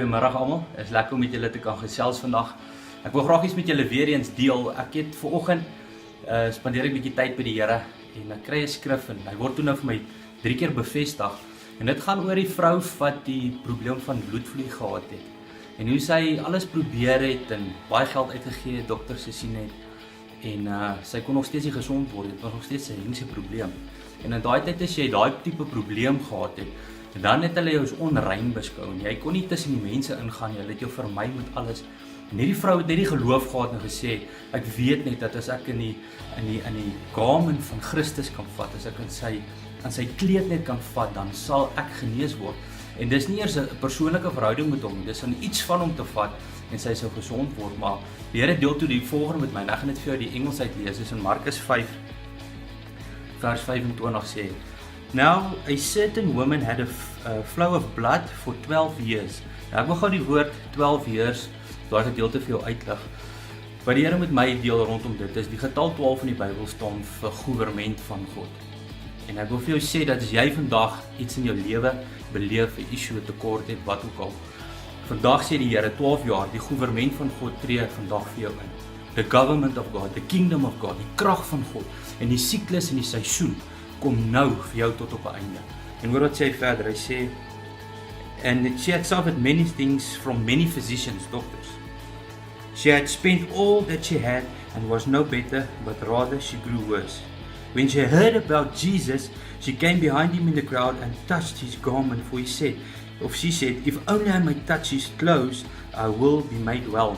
Goeiemiddag almal. Is lekker om met julle te kan gesels vandag. Ek wil graag iets met julle weer eens deel. Ek het vanoggend spandeer ek 'n bietjie tyd by die Here en ek kry 'n skrif en hy word toe nou vir my 3 keer bevestig. En dit gaan oor die vrou wat die probleem van bloedvloei gehad het. En hoe sy alles probeer het en baie geld uitgegee het, dokters gesien het. En sy kon nog steeds nie gesond word, dit was nog steeds 'n hengse probleem. En in daai tyd as jy daai tipe probleem gehad het, dan het hulle jou as onrein beskou en jy kon nie tussen die mense ingaan nie, hulle het jou vermy met alles. En hierdie vrou het net die geloof gehad en gesê, ek weet net dat as ek in die garment van Christus kan vat, as ek aan sy kleed net kan vat, dan sal ek genees word. En dis nie eers 'n persoonlike verhouding met hom, dis aan iets van hom te vat en sy sou gesond word. Maar die Here deel toe die volgende met my. En ek gaan dit vir jou die Engels uitlees. Dis in Markus 5 vers 25 sê, Now a certain woman had a flow of blood for 12 years. Nou, ek wil gou die woord 12 years, daai gedeelte vir jou uitlig. Wat die Here met my deel rondom dit is, die getal 12 in die Bybel staan vir goewerment van God. En ek wil vir jou sê dat as jy vandag iets in jou lewe beleef, 'n issue tekort het, wat ook al. Vandag sê die Here 12 jaar, die goewerment van God tree vandag vir jou in. The government of God, the kingdom of God, die krag van God en die siklus en die seisoen kom nou vir jou tot op 'n einde. En hoor wat sê hy verder, hy sê, and she had suffered many things from many physicians, doctors. She had spent all that she had and was no better, but rather she grew worse. When she heard about Jesus, she came behind him in the crowd and touched his garment, for she said, if only I might touch his clothes, I will be made well.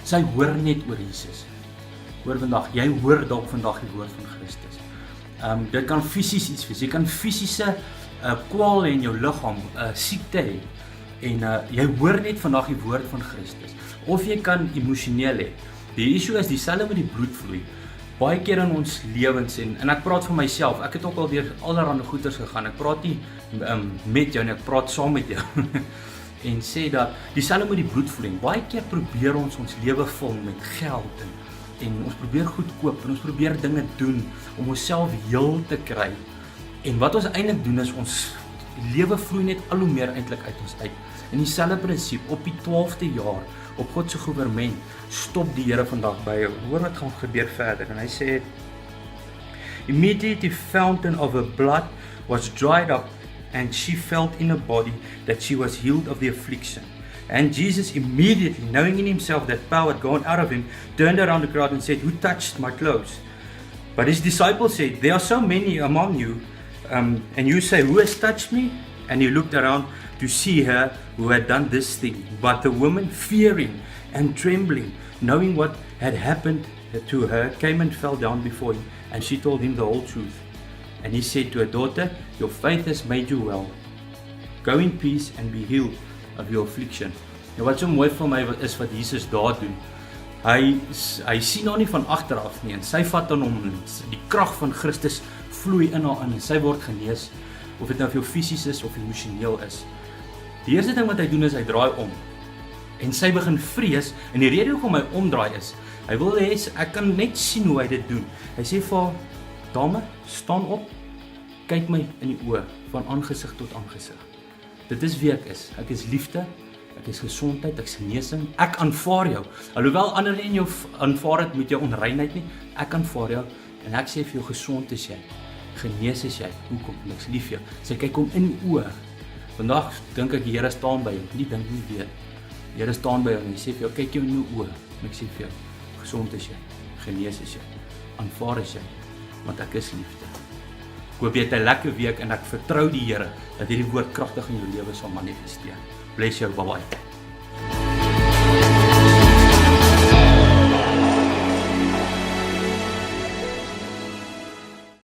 Sy hoor net oor Jesus. Hoor vandag, jy hoor dalk vandag die woord van Christus. Dit kan fisies iets wees. Jy kan fisiese kwaal in jou liggaam, siekte hê. En jy hoor net vandag die woord van Christus. Of jy kan emosioneel hê. Die issue is dieselfde met die bloedvloei. Baie keer in ons lewens en ek praat vir myself. Ek het ook al deur allerlei goeters gegaan. Ek praat nie met jou nie, ek praat saam met jou. En sê dat dieselfde met die bloedvloei. Baie keer probeer ons lewe vul met geld en ons probeer goed koop en ons probeer dinge doen om onsself heel te kry. En wat ons eintlik doen is ons lewe vloei net al hoe meer eintlik uit ons uit. En dieselfde prinsip op die 12de jaar op God se goewerment stop die Here vandag by jou. Hoor wat gaan gebeur verder. En hy sê, immediately the fountain of her blood was dried up and she felt in her body that she was healed of the affliction. And Jesus immediately, knowing in himself that power had gone out of him, turned around the crowd and said, who touched my clothes? But his disciples said, there are so many among you, and you say, who has touched me? And he looked around to see her who had done this thing. But the woman, fearing and trembling, knowing what had happened to her, came and fell down before him, and she told him the whole truth. And he said to her, daughter, your faith has made you well. Go in peace and be healed of your affliction. Nou wat so mooi vir my is wat Jesus daar doen. Hy sien haar nie van agter af nie en sy vat aan hom en die krag van Christus vloei in haar in en sy word genees, of dit nou vir jou fisies is of emosioneel is. Die eerste ding wat hy doen is hy draai om en sy begin vrees en die rede hoekom hy omdraai is, hy wil hê ek kan net sien hoe hy dit doen. Hy sê vir haar, dame, staan op, kyk my in die oë van aangesig tot aangesig. Dit is wie ek is. Ek is liefde, ek is gesondheid, ek is genesing. Ek aanvaar jou. Alhoewel ander nie jou aanvaar het met jou onreinheid nie, ek aanvaar jou en ek sê vir jou gesond is jy. Genees is jy. Hoekom? Ek is lief vir jou. Sy kyk hom in die oë. Vandag dink ek die Here staan by jou. Nie dink nie weer. Die Here staan by jou en hy sê vir jou, kyk jou in die oë. En ek sê vir jou, gesond is jy. Genees is jy. Aanvaar is jy. Want ek is liefde. Ek hoop jy het 'n lekker week en ek vertrou die Here dat hierdie woord kragtig in jou lewe sal manifesteer. Bless jou, bye bye.